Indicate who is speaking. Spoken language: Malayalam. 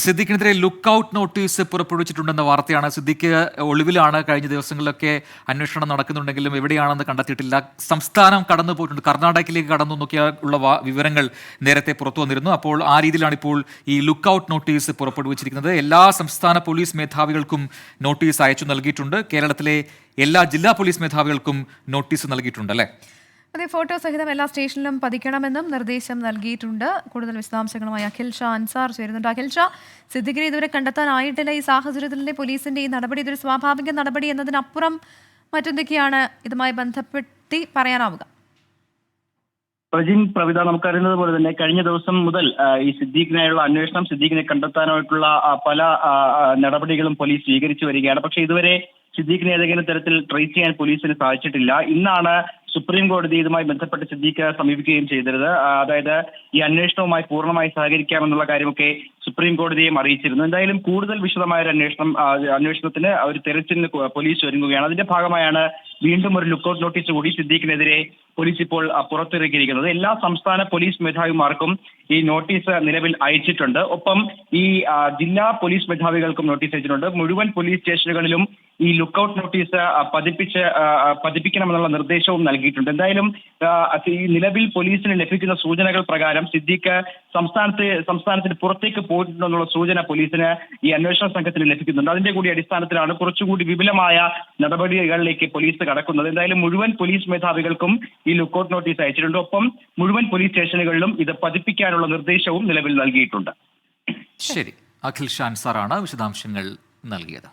Speaker 1: സിദ്ദിഖിനെതിരെ ലുക്ക് ഔട്ട് നോട്ടീസ് പുറപ്പെടുവിച്ചിട്ടുണ്ടെന്ന വാർത്തയാണ്. സിദ്ദിഖ് ഒളിവിലാണ്. കഴിഞ്ഞ ദിവസങ്ങളിലൊക്കെ അന്വേഷണം നടക്കുന്നുണ്ടെങ്കിലും എവിടെയാണെന്ന് കണ്ടെത്തിയിട്ടില്ല. സംസ്ഥാനം കടന്നു പോയിട്ടുണ്ട്, കർണാടകയിലേക്ക് കടന്നു നോക്കിയുള്ള വിവരങ്ങൾ നേരത്തെ പുറത്തു വന്നിരുന്നു. അപ്പോൾ ആ രീതിയിലാണ് ഇപ്പോൾ ഈ ലുക്ക് ഔട്ട് നോട്ടീസ് പുറപ്പെടുവിച്ചിരിക്കുന്നത്. എല്ലാ സംസ്ഥാന പോലീസ് മേധാവികൾക്കും നോട്ടീസ് അയച്ചു നൽകിയിട്ടുണ്ട്. കേരളത്തിലെ എല്ലാ ജില്ലാ പോലീസ് മേധാവികൾക്കും നോട്ടീസ് നൽകിയിട്ടുണ്ട് അല്ലേ?
Speaker 2: അതെ, ഫോട്ടോ സഹിതം എല്ലാ സ്റ്റേഷനിലും പതിക്കണമെന്നും നിർദ്ദേശം നൽകിയിട്ടുണ്ട്. കൂടുതൽ വിശദാംശങ്ങളുമായി അഖിൽ ഷാ അൻസാർ ചേരുന്നുണ്ട്. അഖിൽ ഷാ, സിദ്ദിഖിനെ ഇതുവരെ കണ്ടെത്താനായിട്ടില്ല. ഈ സാഹചര്യത്തിൽ പോലീസിന്റെ ഈ നടപടി ഇതൊരു സ്വാഭാവിക നടപടി എന്നതിനപ്പുറം മറ്റെന്തൊക്കെയാണ് ഇതുമായി ബന്ധപ്പെടുത്തി പറയാനാവുക?
Speaker 3: പ്രവിത, നമുക്കറിയുന്നത് പോലെ തന്നെ കഴിഞ്ഞ ദിവസം മുതൽ ഈ സിദ്ദീഖിനായുള്ള അന്വേഷണം, സിദ്ദീഖിനെ കണ്ടെത്താനായിട്ടുള്ള പല നടപടികളും പോലീസ് സ്വീകരിച്ചു വരികയാണ്. പക്ഷേ ഇതുവരെ സിദ്ദീഖിനെ ഏതെങ്കിലും തരത്തിൽ ട്രേസ് ചെയ്യാൻ പോലീസിന് സാധിച്ചിട്ടില്ല. ഇന്നാണ് സുപ്രീം കോടതി ഇതുമായി ബന്ധപ്പെട്ട് സിദ്ദീഖ് സമീപിക്കുകയും ചെയ്തിരുന്നത്. അതായത് ഈ അന്വേഷണവുമായി പൂർണ്ണമായി സഹകരിക്കാമെന്നുള്ള കാര്യമൊക്കെ സുപ്രീം കോടതിയെയും അറിയിച്ചിരുന്നു. എന്തായാലും കൂടുതൽ വിശദമായ ഒരു അന്വേഷണത്തിന് ഒരു തെരച്ചിലിന് പോലീസ് ഒരുങ്ങുകയാണ്. അതിന്റെ ഭാഗമായാണ് വീണ്ടും ഒരു ലുക്കൌട്ട് നോട്ടീസ് കൂടി സിദ്ദീഖിനെതിരെ പോലീസ് ഇപ്പോൾ പുറത്തിറക്കിയിരിക്കുന്നത്. എല്ലാ സംസ്ഥാന പോലീസ് മേധാവിമാർക്കും ഈ നോട്ടീസ് നിലവിൽ അയച്ചിട്ടുണ്ട്. ഒപ്പം ഈ ജില്ലാ പോലീസ് മേധാവികൾക്കും നോട്ടീസ് അയച്ചിട്ടുണ്ട്. മുഴുവൻ പോലീസ് സ്റ്റേഷനുകളിലും ഈ ലുക്കൌട്ട് നോട്ടീസ് പതിപ്പിക്കണമെന്നുള്ള നിർദ്ദേശവും നൽകിയിട്ടുണ്ട്. എന്തായാലും ഈ നിലവിൽ പോലീസിന് ലഭിക്കുന്ന സൂചനകൾ പ്രകാരം സിദ്ദീഖ് സംസ്ഥാനത്തിന് പുറത്തേക്ക് പോയിട്ടുണ്ടെന്നുള്ള സൂചന പോലീസിന് ഈ അന്വേഷണ സംഘത്തിന് ലഭിക്കുന്നുണ്ട്. അതിന്റെ കൂടി അടിസ്ഥാനത്തിലാണ് കുറച്ചുകൂടി വിപുലമായ നടപടികളിലേക്ക് പോലീസ് കടക്കുന്നത്. എന്തായാലും മുഴുവൻ പോലീസ് മേധാവികൾക്കും ഈ ലുക്കൌട്ട് നോട്ടീസ് അയച്ചിട്ടുണ്ട്. ഒപ്പം മുഴുവൻ പോലീസ് സ്റ്റേഷനുകളിലും ഇത് പതിപ്പിക്കാനുള്ള നിർദ്ദേശവും നിലവിൽ നൽകിയിട്ടുണ്ട്.
Speaker 1: ശരി, അഖിൽ ഷാ അൻസാറാണ് വിശദാംശങ്ങൾ നൽകിയത്.